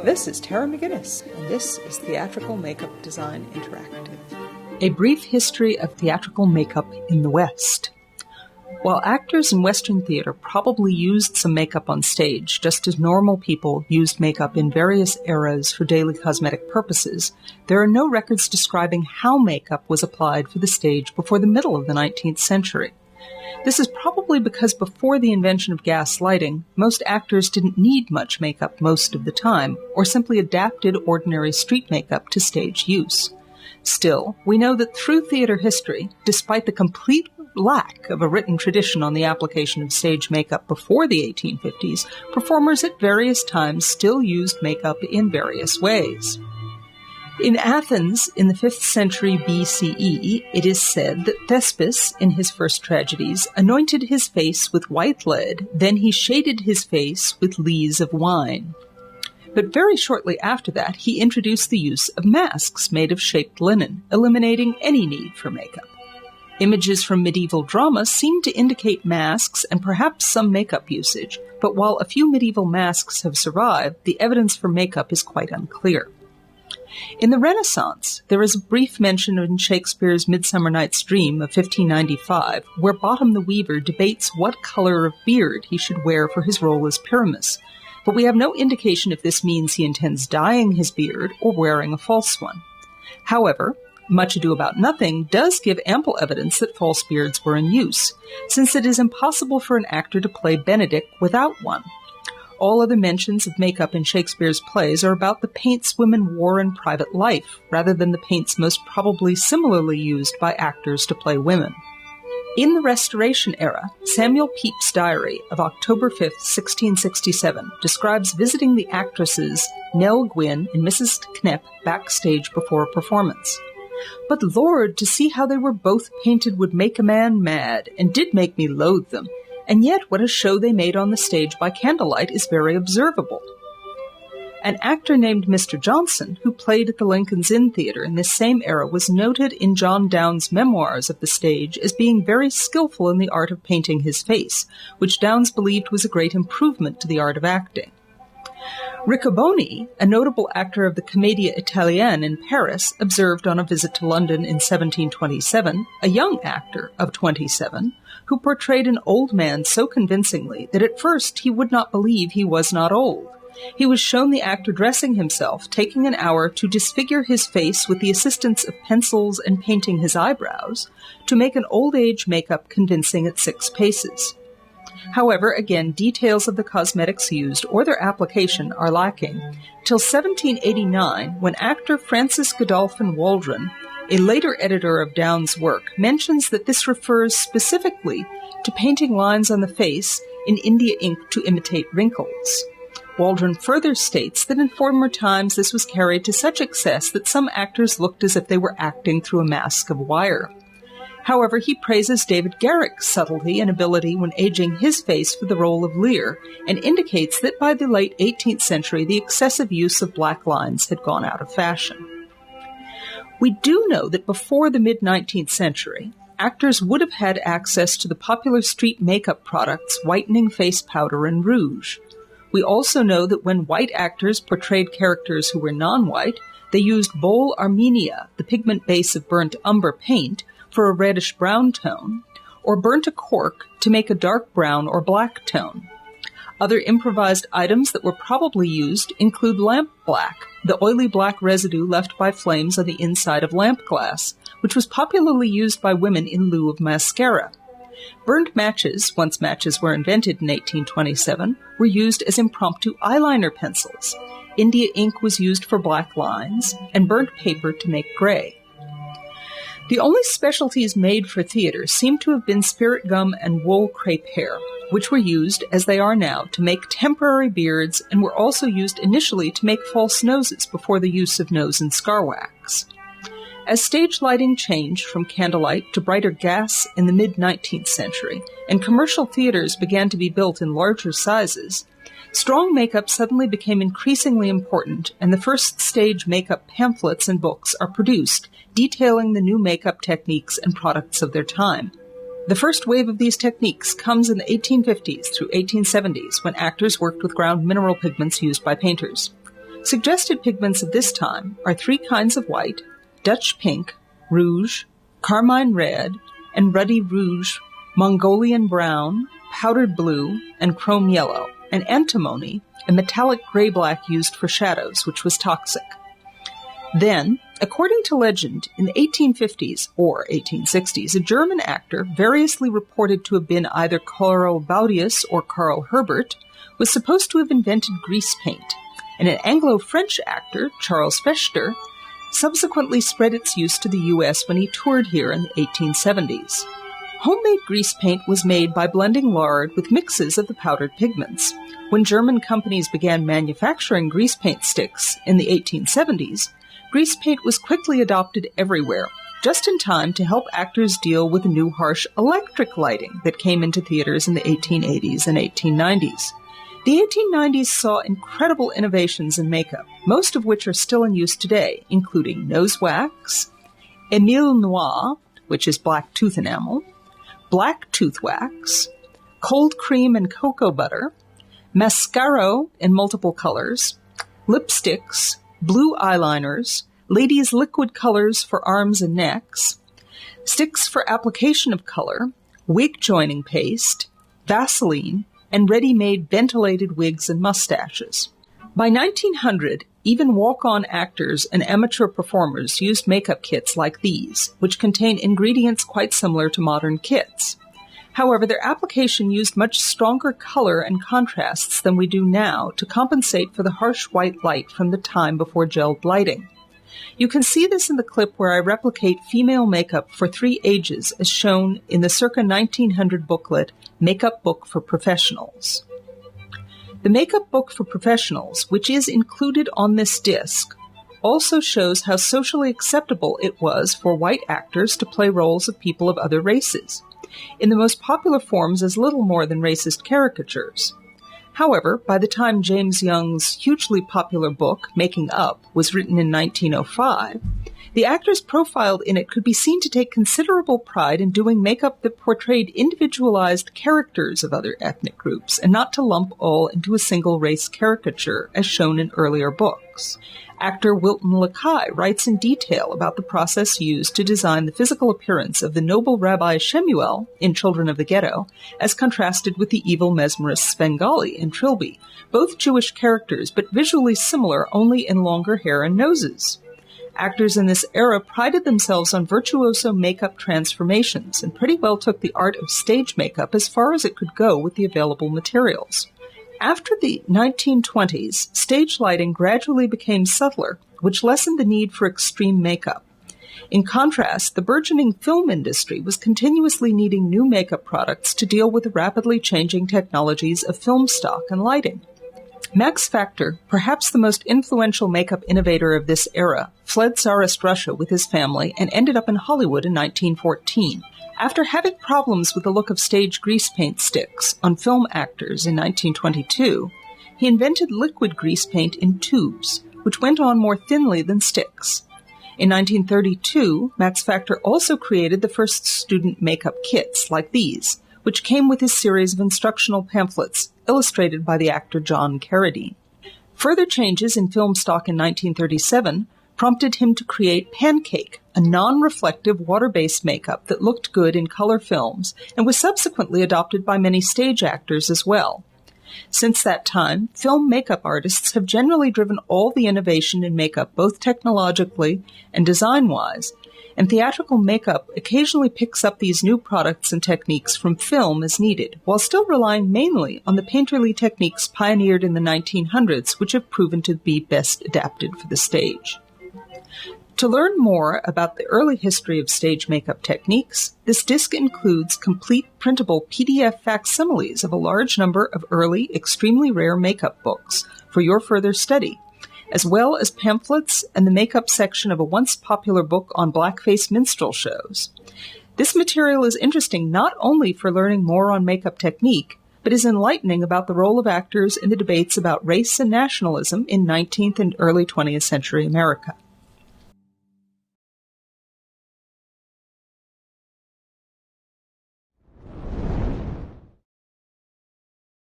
This is Tara McGinnis, and this is Theatrical Makeup Design Interactive. A brief history of theatrical makeup in the West. While actors in Western theater probably used some makeup on stage, just as normal people used makeup in various eras for daily cosmetic purposes, there are no records describing how makeup was applied for the stage before the middle of the 19th century. This is probably because before the invention of gas lighting, most actors didn't need much makeup most of the time, or simply adapted ordinary street makeup to stage use. Still, we know that through theater history, despite the complete lack of a written tradition on the application of stage makeup before the 1850s, performers at various times still used makeup in various ways. In Athens, in the 5th century BCE, it is said that Thespis, in his first tragedies, anointed his face with white lead, then he shaded his face with lees of wine. But very shortly after that, he introduced the use of masks made of shaped linen, eliminating any need for makeup. Images from medieval drama seem to indicate masks and perhaps some makeup usage, but while a few medieval masks have survived, the evidence for makeup is quite unclear. In the Renaissance, there is a brief mention in Shakespeare's Midsummer Night's Dream of 1595, where Bottom the Weaver debates what color of beard he should wear for his role as Pyramus, but we have no indication if this means he intends dyeing his beard or wearing a false one. However, Much Ado About Nothing does give ample evidence that false beards were in use, since it is impossible for an actor to play Benedick without one. All other mentions of makeup in Shakespeare's plays are about the paints women wore in private life, rather than the paints most probably similarly used by actors to play women. In the Restoration era, Samuel Pepys' diary of October 5, 1667, describes visiting the actresses Nell Gwynn and Mrs. Knepp backstage before a performance. "But Lord, to see how they were both painted would make a man mad, and did make me loathe them. And yet what a show they made on the stage by candlelight is very observable." An actor named Mr. Johnson, who played at the Lincoln's Inn Theatre in this same era, was noted in John Downes' memoirs of the stage as being very skillful in the art of painting his face, which Downes believed was a great improvement to the art of acting. Riccoboni, a notable actor of the Commedia Italienne in Paris, observed on a visit to London in 1727, a young actor of 27, who portrayed an old man so convincingly that at first he would not believe he was not old. He was shown the actor dressing himself, taking an hour to disfigure his face with the assistance of pencils and painting his eyebrows, to make an old age makeup convincing at 6 paces. However, again, details of the cosmetics used or their application are lacking, till 1789, when actor Francis Godolphin Waldron, a later editor of Downes' work, mentions that this refers specifically to painting lines on the face in India ink to imitate wrinkles. Waldron further states that in former times this was carried to such excess that some actors looked as if they were acting through a mask of wire. However, he praises David Garrick's subtlety and ability when aging his face for the role of Lear, and indicates that by the late 18th century the excessive use of black lines had gone out of fashion. We do know that before the mid-19th century, actors would have had access to the popular street makeup products whitening face powder and rouge. We also know that when white actors portrayed characters who were non-white, they used Bole Armenia, the pigment base of burnt umber paint, for a reddish-brown tone, or burnt a cork to make a dark brown or black tone. Other improvised items that were probably used include lamp black, the oily black residue left by flames on the inside of lamp glass, which was popularly used by women in lieu of mascara. Burnt matches, once matches were invented in 1827, were used as impromptu eyeliner pencils. India ink was used for black lines, and burnt paper to make gray. The only specialties made for theater seem to have been spirit gum and wool crepe hair, which were used, as they are now, to make temporary beards and were also used initially to make false noses before the use of nose and scar wax. As stage lighting changed from candlelight to brighter gas in the mid-19th century, and commercial theaters began to be built in larger sizes, strong makeup suddenly became increasingly important, and the first stage makeup pamphlets and books are produced, detailing the new makeup techniques and products of their time. The first wave of these techniques comes in the 1850s through 1870s, when actors worked with ground mineral pigments used by painters. Suggested pigments of this time are 3 kinds of white, Dutch pink, rouge, carmine red, and ruddy rouge, Mongolian brown, powdered blue, and chrome yellow, and antimony, a metallic gray-black used for shadows, which was toxic. Then, according to legend, in the 1850s or 1860s, a German actor, variously reported to have been either Karl Baudius or Karl Herbert, was supposed to have invented grease paint, and an Anglo-French actor, Charles Fechter, subsequently spread its use to the U.S. when he toured here in the 1870s. Homemade grease paint was made by blending lard with mixes of the powdered pigments. When German companies began manufacturing grease paint sticks in the 1870s, grease paint was quickly adopted everywhere, just in time to help actors deal with the new harsh electric lighting that came into theaters in the 1880s and 1890s. The 1890s saw incredible innovations in makeup, most of which are still in use today, including nose wax, Emile Noir, which is black tooth enamel, black tooth wax, cold cream and cocoa butter, mascaro in multiple colors, lipsticks, blue eyeliners, ladies' liquid colors for arms and necks, sticks for application of color, wig joining paste, Vaseline, and ready-made ventilated wigs and mustaches. By 1900, even walk-on actors and amateur performers used makeup kits like these, which contain ingredients quite similar to modern kits. However, their application used much stronger color and contrasts than we do now to compensate for the harsh white light from the time before gelled lighting. You can see this in the clip where I replicate female makeup for 3 ages as shown in the circa 1900 booklet, Makeup Book for Professionals. The Makeup Book for Professionals, which is included on this disc, also shows how socially acceptable it was for white actors to play roles of people of other races, in the most popular forms as little more than racist caricatures. However, by the time James Young's hugely popular book, Making Up, was written in 1905, the actors profiled in it could be seen to take considerable pride in doing makeup that portrayed individualized characters of other ethnic groups, and not to lump all into a single race caricature, as shown in earlier books. Actor Wilton Lakai writes in detail about the process used to design the physical appearance of the noble Rabbi Shemuel in Children of the Ghetto, as contrasted with the evil mesmerist Svengali in Trilby, both Jewish characters but visually similar only in longer hair and noses. Actors in this era prided themselves on virtuoso makeup transformations and pretty well took the art of stage makeup as far as it could go with the available materials. After the 1920s, stage lighting gradually became subtler, which lessened the need for extreme makeup. In contrast, the burgeoning film industry was continuously needing new makeup products to deal with the rapidly changing technologies of film stock and lighting. Max Factor, perhaps the most influential makeup innovator of this era, fled Tsarist Russia with his family and ended up in Hollywood in 1914. After having problems with the look of stage grease paint sticks on film actors in 1922, he invented liquid grease paint in tubes, which went on more thinly than sticks. In 1932, Max Factor also created the first student makeup kits like these, which came with his series of instructional pamphlets, illustrated by the actor John Carradine. Further changes in film stock in 1937 prompted him to create Pancake, a non-reflective water-based makeup that looked good in color films and was subsequently adopted by many stage actors as well. Since that time, film makeup artists have generally driven all the innovation in makeup both technologically and design-wise, and theatrical makeup occasionally picks up these new products and techniques from film as needed, while still relying mainly on the painterly techniques pioneered in the 1900s, which have proven to be best adapted for the stage. To learn more about the early history of stage makeup techniques, this disc includes complete printable PDF facsimiles of a large number of early, extremely rare makeup books for your further study, as well as pamphlets and the makeup section of a once popular book on blackface minstrel shows. This material is interesting not only for learning more on makeup technique, but is enlightening about the role of actors in the debates about race and nationalism in 19th and early 20th century America.